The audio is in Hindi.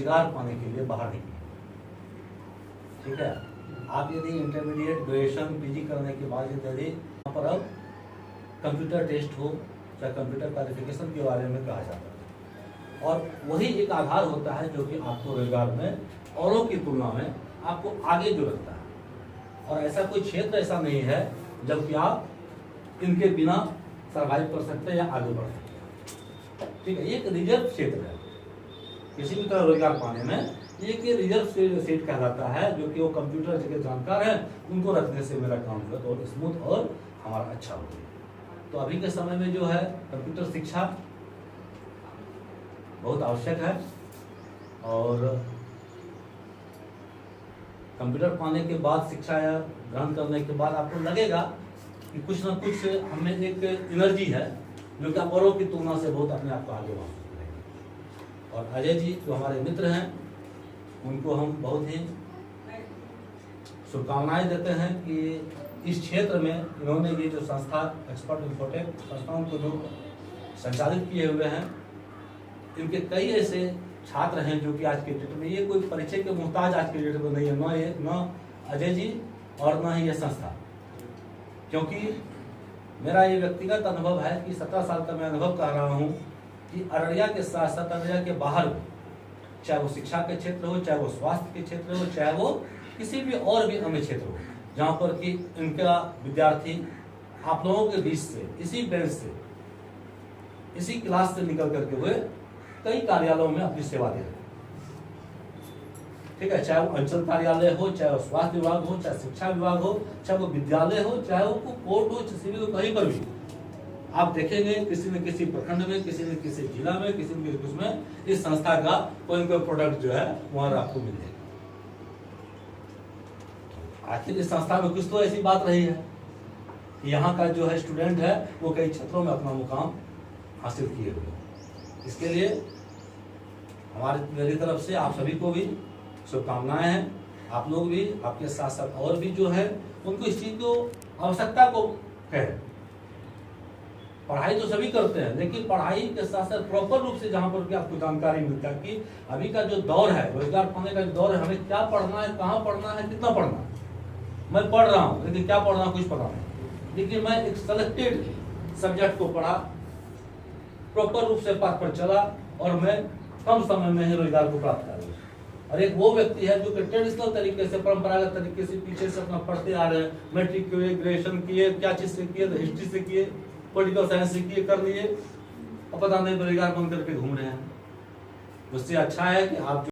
रोजगार पाने के लिए बाहर निकले। ठीक है, आप यदि इंटरमीडिएट, ग्रेजुएशन, पीजी करने के बाद यदि यहाँ पर अब कंप्यूटर टेस्ट हो, चाहे कंप्यूटर क्वालिफिकेशन के बारे में कहा जाता है, और वही एक आधार होता है जो कि आपको रोजगार में औरों की तुलना में आपको आगे जो रखता है। और ऐसा कोई क्षेत्र ऐसा नहीं है जबकि आप इनके बिना सर्वाइव कर सकते हैं या आगे बढ़ सकते हैं। ठीक है, ये एक रिजर्व क्षेत्र है किसी भी तरह रोजगार पाने में। एक रिजर्व सीट कहलाता है, जो कि वो कंप्यूटर के जानकार हैं उनको रखने से मेरा काम जो है और स्मूथ और हमारा अच्छा हो। तो अभी के समय में जो है कंप्यूटर शिक्षा बहुत आवश्यक है, और कंप्यूटर पाने के बाद, शिक्षा ग्रहण करने के बाद आपको लगेगा कि कुछ ना कुछ हमें एक एनर्जी है जो कि आप औरों की तुलना से बहुत अपने आप को आगे बढ़ा सकते हैं। और अजय जी जो हमारे मित्र हैं उनको हम बहुत ही शुभकामनाएं देते हैं कि इस क्षेत्र में इन्होंने ये जो संस्था एक्सपर्ट इन्फोटेक संस्थाओं को जो संचालित किए हुए हैं, इनके कई ऐसे छात्र हैं जो कि आज के डेट में, ये कोई परिचय के मोहताज आज के डेट में नहीं है, न अजय जी और न ही ये संस्था। क्योंकि मेरा ये व्यक्तिगत अनुभव है कि 17 साल का मैं अनुभव कर रहा हूँ कि अररिया के साथ साथ अररिया के बाहर, चाहे वो शिक्षा के क्षेत्र हो, चाहे वो स्वास्थ्य के क्षेत्र हो, चाहे वो किसी भी और भी अन्य क्षेत्र हो, जहाँ पर कि इनका विद्यार्थी आप लोगों के बीच से, इसी बेंच से, इसी क्लास से निकल करके हुए कई कार्यालयों में अपनी सेवा दे रहे हैं। ठीक है, चाहे वो अंचल कार्यालय हो, चाहे वो स्वास्थ्य विभाग हो, चाहे शिक्षा विभाग हो, चाहे वो विद्यालय हो, चाहे वो कोर्ट हो, सिविल हो, कहीं पर भी आप देखेंगे किसी न किसी प्रखंड में, किसी न किसी जिला में, किसी न किसी उसमें इस संस्था का कोई न कोई प्रोडक्ट जो है वहां आपको मिल जाएगा। आखिर इस संस्था में कुछ तो ऐसी बात रही है कि यहाँ का जो है स्टूडेंट है वो कई क्षेत्रों में अपना मुकाम हासिल किए हुए। इसके लिए मेरी तरफ से आप सभी को भी शुभकामनाएं हैं। आप लोग भी, आपके साथ साथ और भी जो है उनको इस चीज को, आवश्यकता को है। पढ़ाई तो सभी करते हैं, लेकिन पढ़ाई के साथ साथ प्रॉपर रूप से जहाँ पर भी आपको जानकारी मिलता है कि अभी का जो दौर है, रोजगार पाने का जो दौर है, हमें क्या पढ़ना है, कहाँ पढ़ना है, कितना पढ़ना है। मैं पढ़ रहा हूँ लेकिन क्या पढ़ना कुछ पता नहीं, लेकिन मैं एक सेलेक्टेड सब्जेक्ट को पढ़ा, प्रॉपर रूप से पाथ पर चला और मैं कम समय में ही रोजगार को प्राप्त कर लिया। और एक वो व्यक्ति है जो कि ट्रेडिशनल तरीके से, परंपरागत तरीके से पीछे से अपना पढ़ते आ रहे हैं, मैट्रिक किए, ग्रेजुएशन किए, क्या चीज से किए, हिस्ट्री से किए, पॉलिटिकल साइंस से किए, कर लिए, और पता नहीं रोजगार बंद करके घूम रहे हैं। उससे अच्छा है कि आप